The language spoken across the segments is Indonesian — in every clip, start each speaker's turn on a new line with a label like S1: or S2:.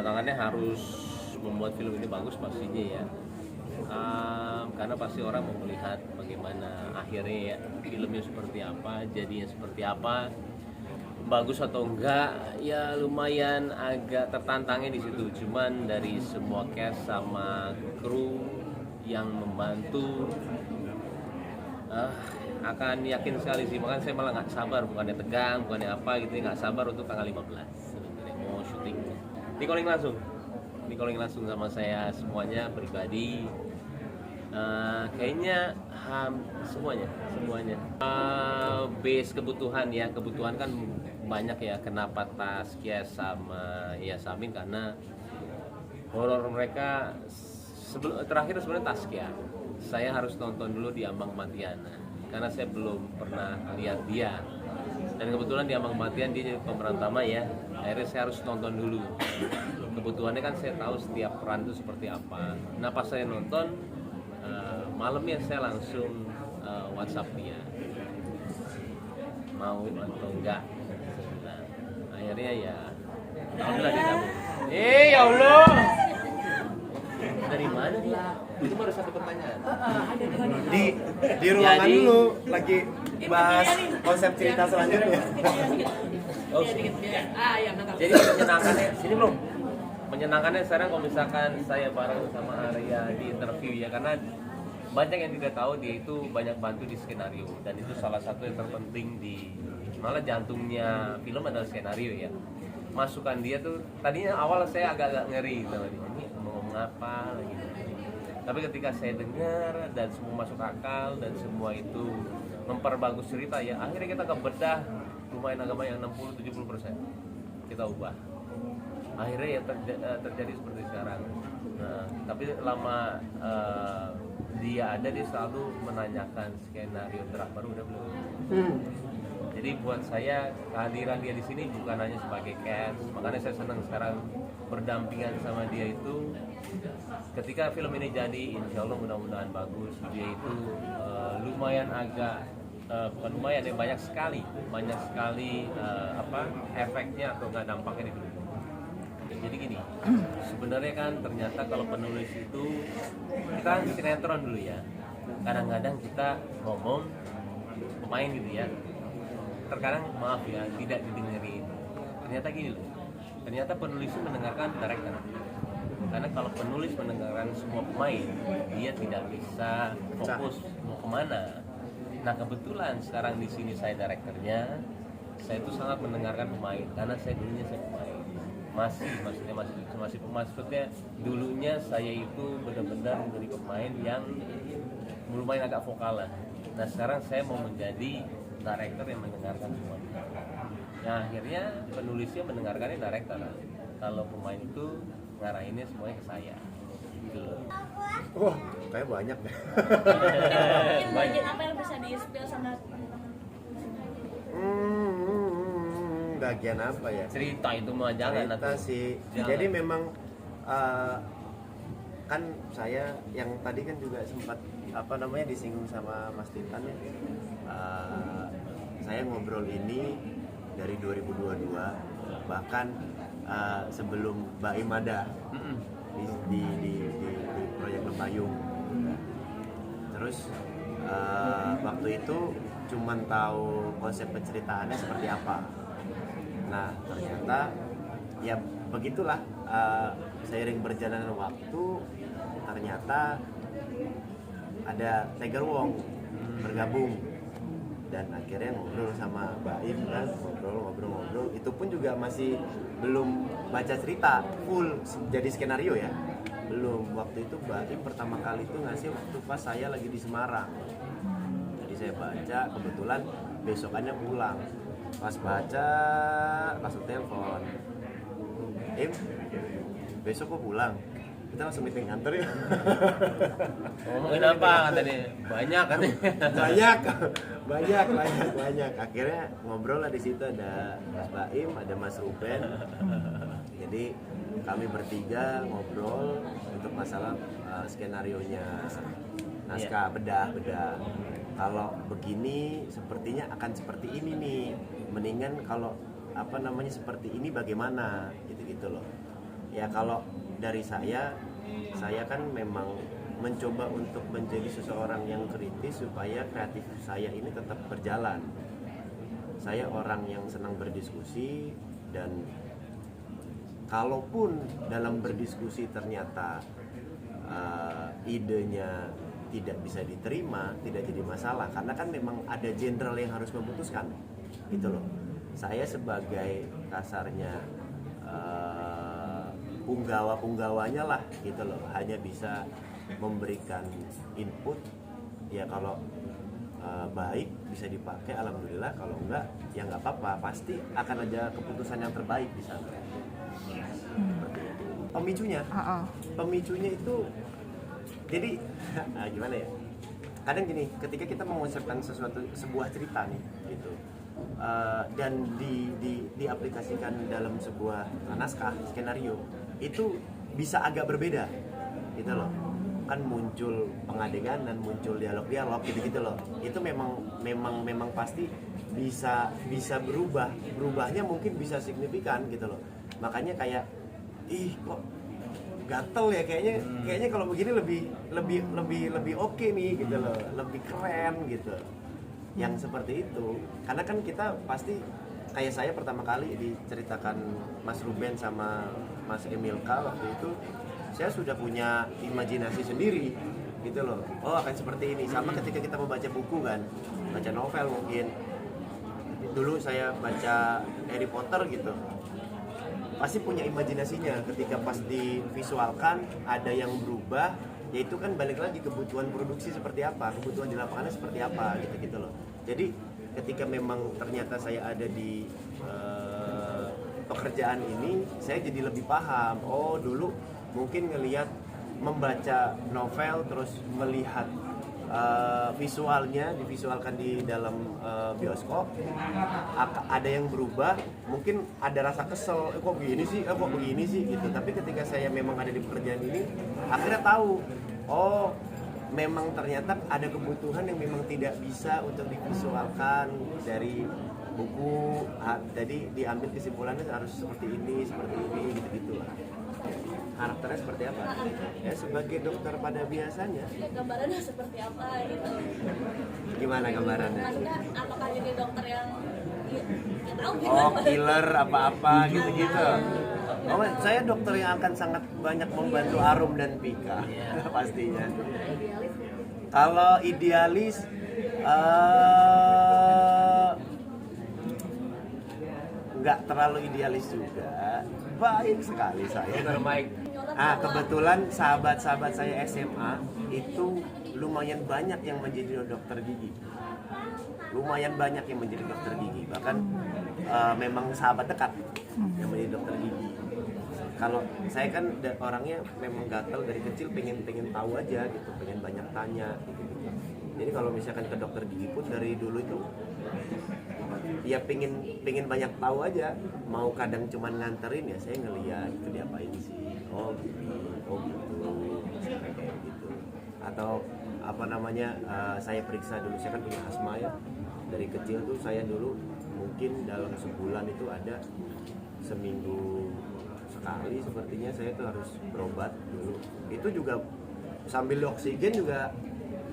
S1: tantangannya harus membuat film ini bagus pastinya ya. Karena pasti orang mau melihat bagaimana akhirnya ya, filmnya seperti apa, jadinya seperti apa, bagus atau enggak ya, lumayan agak tertantangnya di situ. Cuman dari semua cast sama kru yang membantu akan yakin sekali sih. Makanya saya malah nggak sabar, bukannya tegang, bukannya apa gitu, nggak sabar untuk tanggal 15 sebenarnya mau syuting. Di calling langsung sama saya semuanya pribadi. Kayaknya semuanya base kebutuhan kan banyak ya. Kenapa Taskia sama Yasamin, karena horor mereka terakhir sebenarnya Taskia saya harus nonton dulu di Ambang Kematian karena saya belum pernah lihat dia, dan kebetulan di Ambang Kematian dia jadi pemeran utama ya. Akhirnya saya harus nonton dulu, kebutuhannya kan saya tahu setiap peran itu seperti apa. Nah pas saya nonton malamnya saya langsung WhatsApp dia mau atau enggak. Nah, akhirnya ya alhamdulillah digabung. Ya Allah, dari mana dia? Itu baru satu pertanyaan.
S2: Di ruangan dulu lagi bahas konsep cerita selanjutnya.
S1: Jadi menyenangkannya sini belum? Menyenangkannya sekarang kalau misalkan saya bareng sama Arya di interview ya, karena banyak yang tidak tahu dia itu banyak bantu di skenario, dan itu salah satu yang terpenting di malah jantungnya film adalah skenario ya. Masukan dia tuh tadinya awal saya agak-agak ngeri sama dia, ini mau ngomong apa lagi. Tapi ketika saya dengar dan semua masuk akal dan semua itu memperbagus cerita ya, akhirnya kita kebedah lumayan agama yang 60-70% kita ubah. Akhirnya ya terjadi seperti sekarang. Nah, tapi lama dia ada, dia selalu menanyakan skenario draft baru udah belum. Jadi buat saya kehadiran dia di sini bukan hanya sebagai cast, makanya saya senang sekarang berdampingan sama dia itu. Ketika film ini jadi, insya Allah mudah-mudahan bagus. Dia itu lumayan agak bukan lumayan ya, banyak sekali efeknya atau nggak dampaknya di film. Jadi gini, sebenarnya kan ternyata kalau penulis itu kita kan sinetron dulu ya. Kadang-kadang kita ngomong pemain gitu ya, terkadang maaf ya tidak didengerin. Ternyata gini loh, ternyata penulis itu mendengarkan director. Karena kalau penulis mendengarkan semua pemain, dia tidak bisa fokus mau kemana. Nah kebetulan sekarang di sini saya direkturnya, saya itu sangat mendengarkan pemain karena saya dulunya saya pemain. Maksudnya dulunya saya itu benar-benar menjadi pemain yang lumayan agak vokal lah. Nah sekarang saya mau menjadi director yang mendengarkan semua. Nah akhirnya penulisnya mendengarkannya director. Kalau pemain itu ngarahinnya semuanya ke saya. Gitu loh.
S2: Wah, kayak banyak deh.
S3: Bagian apa yang bisa di-spill sama
S2: Bagian apa ya?
S1: Cerita itu mah jangan
S2: Cerita sih.
S1: Jangan.
S2: Jadi memang kan saya yang tadi kan juga sempat disinggung sama Mas Titan ya. Saya ngobrol ini dari 2022, bahkan sebelum Mbak Imada di proyek Lepayung. Terus waktu itu cuman tahu konsep penceritaannya seperti apa. Nah ternyata ya begitulah, seiring berjalannya waktu ternyata ada Tiger Wong bergabung, dan akhirnya ngobrol sama Mbak Im kan, ngobrol itu pun juga masih belum baca cerita full jadi skenario ya, belum. Waktu itu Mbak Im pertama kali itu ngasih waktu pas saya lagi di Semarang, jadi saya baca, kebetulan besokannya pulang, pas baca langsung telepon, Im besok kok pulang, kita langsung meeting kantor ya.
S1: Ngomongin apa katanya? Banyak katanya. banyak. Akhirnya ngobrol lah di situ, ada Mas Baim, ada Mas Ruben. Jadi kami bertiga ngobrol untuk masalah skenarionya, naskah, bedah. Kalau begini sepertinya akan seperti ini nih. Mendingan kalau seperti ini bagaimana? Gitu loh.
S2: Ya kalau dari saya kan memang mencoba untuk menjadi seseorang yang kritis supaya kreatif saya ini tetap berjalan. Saya orang yang senang berdiskusi, dan kalaupun dalam berdiskusi ternyata idenya tidak bisa diterima, tidak jadi masalah, karena kan memang ada jenderal yang harus memutuskan, gitu loh. Saya sebagai kasarnya punggawa-punggawanya lah, gitu loh, hanya bisa memberikan input. Ya kalau baik bisa dipakai, alhamdulillah. Kalau enggak ya nggak apa-apa, pasti akan ada keputusan yang terbaik di sana. Seperti itu. Pemicunya itu jadi gimana ya, kadang gini, ketika kita mengucapkan sebuah cerita nih gitu, dan diaplikasikan dalam sebuah naskah skenario, itu bisa agak berbeda gitu loh. Kan muncul pengadegan dan muncul dialog gitu loh. Itu memang pasti bisa berubahnya mungkin bisa signifikan gitu loh. Makanya kayak kok gatel ya, kayaknya kalau begini lebih oke nih gitu loh, lebih keren gitu. Yang seperti itu, karena kan kita pasti, kayak saya pertama kali diceritakan Mas Ruben sama Mas Emilka waktu itu, saya sudah punya imajinasi sendiri gitu loh. Oh akan seperti ini. Sama ketika kita membaca buku kan, baca novel mungkin. Dulu saya baca Harry Potter gitu, pasti punya imajinasinya. Ketika pas divisualkan ada yang berubah, yaitu kan balik lagi kebutuhan produksi seperti apa, kebutuhan di lapangannya seperti apa gitu loh. Jadi ketika memang ternyata saya ada di pekerjaan ini, saya jadi lebih paham. Oh dulu mungkin ngelihat, membaca novel terus melihat visualnya divisualkan di dalam bioskop, ada yang berubah, mungkin ada rasa kesel, kok begini sih gitu. Tapi ketika saya memang ada di pekerjaan ini, akhirnya tahu, oh memang ternyata ada kebutuhan yang memang tidak bisa untuk divisualkan dari buku, jadi diambil kesimpulannya harus seperti ini gitu lah. Karakternya seperti apa? Ya sebagai dokter pada biasanya.
S3: Gambarannya seperti apa gitu?
S2: Gimana gambarannya?
S3: Maksudnya apakah jadi dokter yang nggak tahu
S2: Oh
S3: gimana?
S2: killer apa-apa gitu. Oh saya dokter yang akan sangat banyak membantu Arum dan Pika pastinya. Kalau idealis nggak terlalu idealis juga, baik sekali saya.
S1: Terbaik.
S2: Kebetulan sahabat-sahabat saya SMA itu lumayan banyak yang menjadi dokter gigi. Lumayan banyak yang menjadi dokter gigi, bahkan memang sahabat dekat yang menjadi dokter gigi. Kalau saya kan orangnya memang gatel dari kecil, pengen tahu aja gitu, pengen banyak tanya gitu. Jadi kalau misalkan ke dokter gigi pun dari dulu itu ya pengen banyak tahu aja. Mau kadang cuman nganterin, ya saya ngeliat itu diapain sih, oh gitu, kayak gitu. Atau apa namanya, saya periksa dulu, saya kan punya asma ya. Dari kecil tuh saya dulu mungkin dalam sebulan itu ada seminggu sekali sepertinya saya tuh harus berobat dulu. Itu juga sambil oksigen juga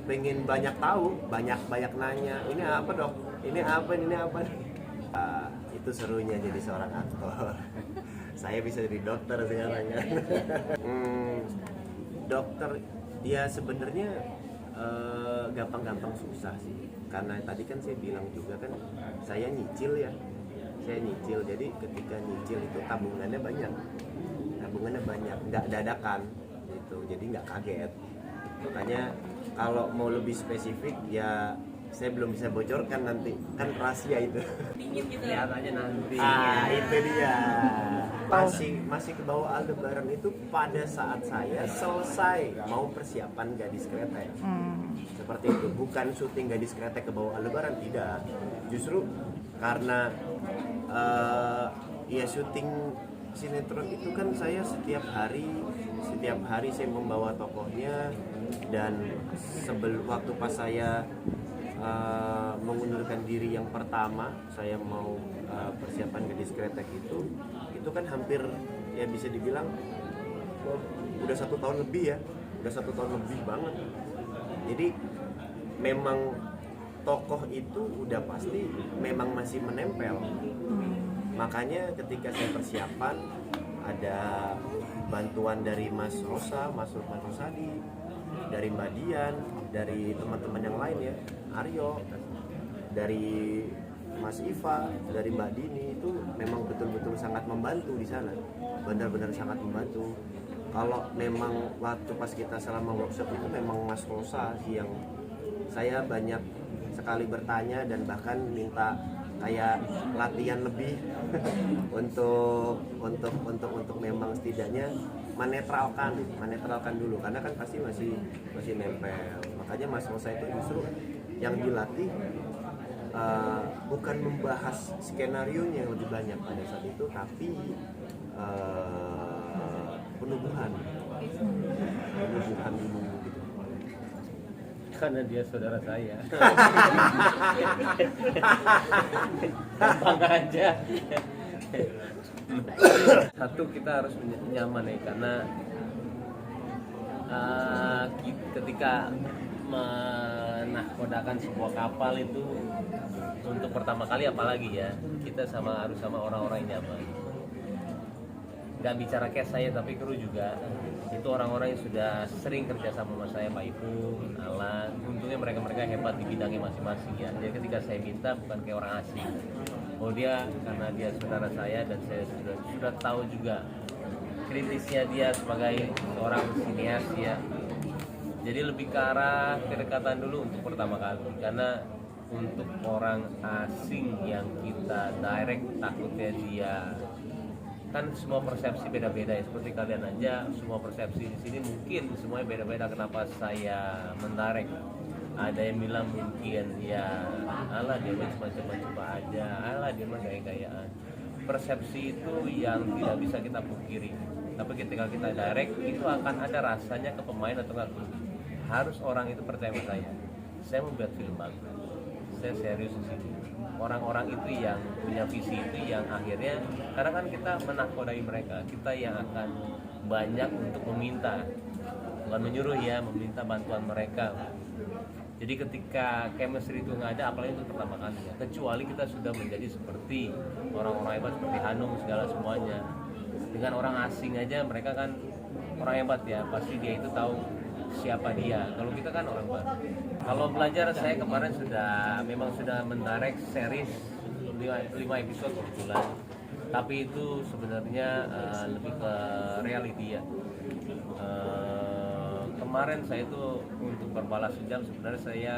S2: pengen banyak tahu, banyak nanya, ini apa dok, ini apa. Itu serunya jadi seorang aktor. Saya bisa jadi dokter sekarang ya. Dokter ya sebenarnya gampang-gampang susah sih, karena tadi kan saya bilang juga kan saya nyicil, jadi ketika nyicil itu tabungannya banyak, nggak dadakan gitu, jadi nggak kaget. Makanya kalau mau lebih spesifik ya saya belum bisa bocorkan, nanti kan rahasia itu.
S3: Dingin gitu.
S1: Lihat aja nanti.
S2: Itu dia. Masih ke bawah Aldebaran itu pada saat saya selesai mau persiapan Gadis Kretek. Seperti itu, bukan syuting Gadis Kretek ke bawah Aldebaran, tidak. Justru karena ya syuting sinetron itu kan saya setiap hari saya membawa tokohnya, dan waktu pas saya mengundurkan diri yang pertama, saya mau persiapan Gadis Kretek itu kan hampir ya bisa dibilang udah 1 tahun lebih ya, udah 1 tahun lebih banget. Jadi memang tokoh itu udah pasti memang masih menempel. Makanya ketika saya persiapan ada bantuan dari Mas Rosa, Mas Lukman Rosadi, dari Mbak Dian, dari teman-teman yang lain ya, Aryo, dari Mas Iva, dari Mbak Dini, itu memang betul-betul sangat membantu di sana, benar-benar sangat membantu. Kalau memang waktu pas kita selama workshop itu memang Mas Rosa sih yang saya banyak sekali bertanya dan bahkan minta kayak latihan lebih untuk memang setidaknya menetralkan dulu, karena kan pasti masih nempel. Makanya Mas Rosa itu justru yang dilatih bukan membahas skenario-nya yang lebih banyak pada saat itu, tapi penubuhan dulu gitu.
S1: Karena dia saudara saya. Gampang aja. Satu, kita harus nyaman ya, karena ketika menahkodakan sebuah kapal itu untuk pertama kali, apalagi ya, kita harus sama orang-orang yang nyaman. Gak bicara kayak saya, tapi kru juga itu orang-orang yang sudah sering kerja sama sama saya, Pak Ipung, Alan. Untungnya mereka hebat di bidangnya masing-masing ya. Jadi ketika saya minta bukan kayak orang asing. Oh dia, karena dia saudara saya dan saya sudah tahu juga kritisnya dia sebagai seorang sinias ya. Jadi lebih ke arah kedekatan dulu untuk pertama kali, karena untuk orang asing yang kita direct takutnya dia, kan semua persepsi beda-beda ya, seperti kalian aja semua persepsi di sini mungkin semuanya beda-beda. Kenapa saya mendirect? Ada yang bilang mungkin ya alah dia mah cuma coba-coba aja, alah dia mah gaya-gayaan. Persepsi itu yang tidak bisa kita pungkiri, tapi ketika kita direct itu akan ada rasanya ke pemain atau enggak. Harus orang itu percaya sama saya mau buat film bagus, saya serius di sini. Orang-orang itu yang punya visi itu yang akhirnya, karena kan kita menahkodai mereka, kita yang akan banyak untuk meminta, bukan menyuruh ya, meminta bantuan mereka. Jadi ketika chemistry itu nggak ada, apalagi itu pertama kali ya, kecuali kita sudah menjadi seperti orang-orang hebat seperti Hanung segala semuanya. Dengan orang asing aja mereka kan orang hebat ya, pasti dia itu tahu siapa dia. Kalau kita kan orang baru. Kalau belajar, saya kemarin memang sudah mendirect series 5 episode kebetulan. Tapi itu sebenarnya lebih ke reality ya. Kemarin saya itu untuk berbalas jam sebenarnya saya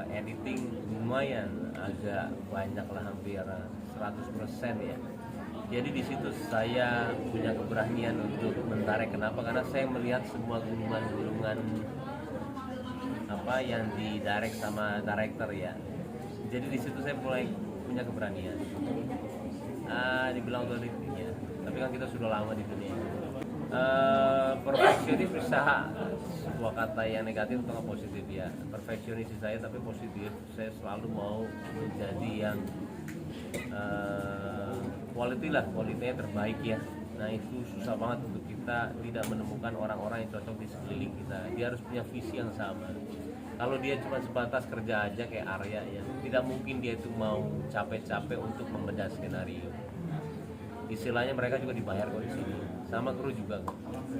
S1: editing lumayan agak banyak lah, hampir 100% ya. Jadi di situ saya punya keberanian untuk mendirect. Kenapa? Karena saya melihat semua gulungan-gulungan apa yang di direct sama director ya. Jadi di situ saya mulai punya keberanian. Dibilang otoritinya, tapi kan kita sudah lama di dunia. Perfeksionis bisa sebuah kata yang negatif atau positif ya. Perfeksionis saya tapi positif. Saya selalu mau menjadi yang kualitasnya terbaik ya. Nah itu susah banget untuk kita tidak menemukan orang-orang yang cocok di sekeliling kita. Dia harus punya visi yang sama. Kalau dia cuma sebatas kerja aja kayak Arya ya, tidak mungkin dia itu mau capek-capek untuk membedah skenario. Istilahnya mereka juga dibayar kok di sini, sama kru juga kok.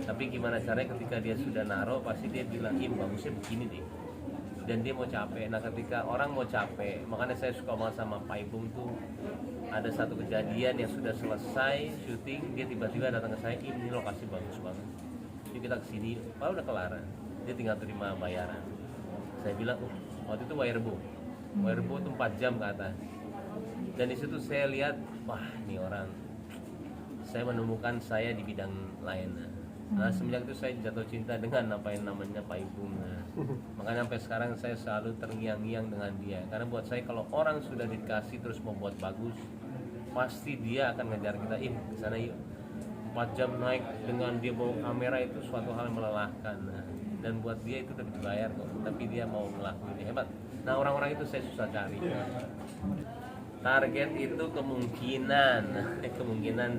S1: Tapi gimana caranya ketika dia sudah naruh, pasti dia bilang, bagusnya begini deh. Dan dia mau capek. Nah ketika orang mau capek, makanya saya suka banget sama Pak Ibung tuh. Ada satu kejadian yang sudah selesai syuting, dia tiba-tiba datang ke saya, ini lokasi bagus banget, yuk kita kesini. Pak udah kelaran, dia tinggal terima bayaran. Saya bilang, waktu itu Wirebo itu 4 jam ke atas. Dan di situ saya lihat, wah ini orang, saya menemukan saya di bidang lain. Nah semenjak itu saya jatuh cinta dengan apa yang namanya Pak Ibung. Makanya sampai sekarang saya selalu terngiang-ngiang dengan dia. Karena buat saya kalau orang sudah dikasih terus membuat bagus, pasti dia akan ngejar kita, ke sana yuk. 4 jam naik dengan dia bawa kamera itu suatu hal yang melelahkan. Dan buat dia itu udah dibayar kok, tapi dia mau ngelakuin, hebat. Nah orang-orang itu saya susah cari. Target itu kemungkinan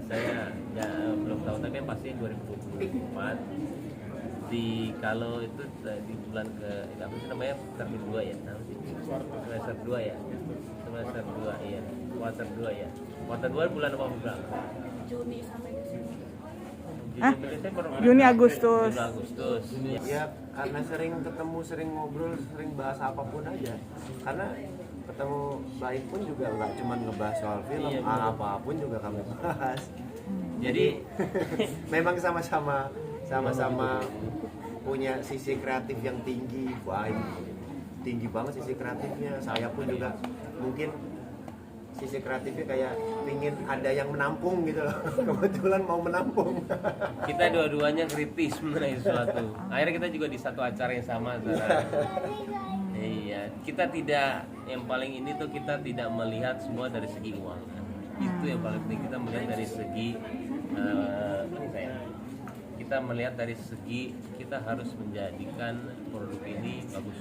S1: saya ya, belum tahu, tapi yang pasti 2024 kalau itu di bulan apa sih namanya, termin 2 ya, semester 2 ya, semester 2 iya, kuarter 2 ya, kuarter 2 bulan apa bulan?
S3: Juni sampai Desember.
S4: Juni Agustus.
S1: Juni Agustus.
S2: Ya karena sering ketemu, sering ngobrol, sering bahas apapun aja. Karena ketemu Baim pun juga nggak cuma ngebahas soal film,
S1: Iya, betul.
S2: apapun juga kami bahas.
S1: Jadi
S2: Memang sama-sama punya sisi kreatif yang tinggi, Baim tinggi banget sisi kreatifnya. Saya pun juga mungkin sisi kreatifnya kayak pingin ada yang menampung gitu loh. Kebetulan mau menampung.
S1: kita dua-duanya kritis mengenai sesuatu. Akhirnya kita juga di satu acara yang sama, Zara. Iya, kita tidak, yang paling ini tuh kita tidak melihat semua dari segi uang. Itu yang paling penting, kita melihat dari segi kita melihat dari segi kita harus menjadikan produk ini bagus.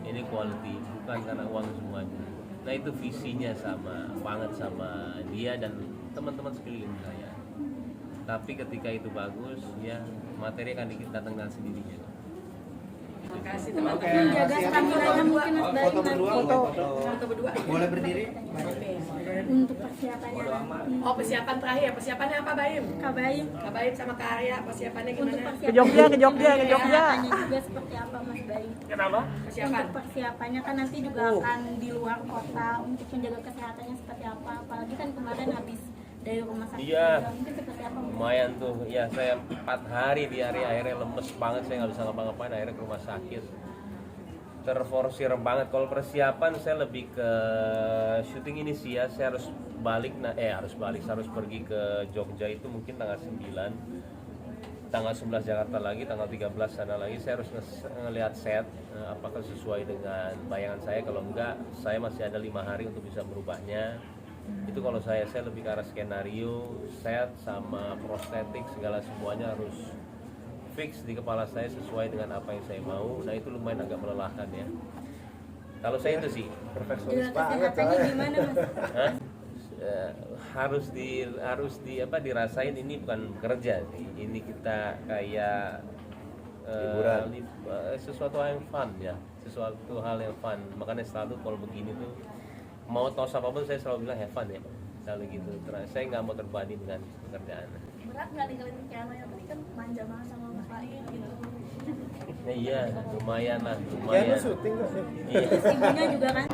S1: Ini quality, bukan karena uang semuanya. Nah itu visinya sama banget sama dia dan teman-teman sekeliling saya. Tapi ketika itu bagus, ya materi akan datang dengan sendirinya.
S5: Terima kasih
S3: Untuk
S5: teman-teman.
S3: menjaga stamina mungkin Mas Bayu nanti
S5: Foto berdua.
S2: Boleh berdiri?
S5: Oke.
S3: untuk persiapannya nanti.
S5: Oh, persiapan terakhir. Persiapannya apa, Baim?
S3: Kak Bayu,
S5: Kak Baim sama Kak Arya, persiapannya
S3: untuk
S5: gimana?
S3: persiapan
S4: Ke Jogja.
S3: persiapannya juga seperti apa Mas Bayu?
S1: Kenapa?
S5: Persiapan.
S3: Untuk persiapannya kan nanti juga akan di luar kota, untuk menjaga kesehatannya seperti apa? Apalagi kan kemarin habis dari rumah sakit.
S1: Iya.
S3: juga. Mungkin seperti apa? Mas?
S1: Lumayan tuh, ya saya 4 hari di hari akhirnya lemes banget, saya nggak bisa ngapa-ngapain, akhirnya ke rumah sakit. Terforsir banget. Kalau persiapan saya lebih ke syuting ini sih ya, saya harus harus pergi ke Jogja itu mungkin tanggal 9, tanggal 11 Jakarta lagi, tanggal 13 sana lagi. Saya harus ngelihat set apakah sesuai dengan bayangan saya. Kalau enggak, saya masih ada 5 hari untuk bisa merubahnya. Itu kalau saya lebih ke arah skenario, set sama prostetik, segala semuanya harus fix di kepala saya sesuai dengan apa yang saya mau. Nah itu lumayan agak melelahkan ya. Kalau saya itu sih
S2: Perfeksionis
S3: Jaga
S2: banget
S3: kesehatannya
S2: soalnya.
S3: gimana Mas?
S1: Hah? Harus dirasain, ini bukan kerja sih. Ini kita kayak
S2: Hiburan.
S1: sesuatu hal yang fun ya, sesuatu hal yang fun. Makanya selalu kalau begini tuh mau tos apapun saya selalu bilang have fun ya, selalu gitu. Terus saya nggak mau terbebani dengan pekerjaan.
S3: Berat nggak ninggalin piano yang tadi kan manja banget sama Mas Bayu gitu.
S1: Nah, iya lumayan lah,
S2: Ya lu
S1: lumayan.
S2: syuting kok.
S1: Iya.
S3: Ibunya juga kan.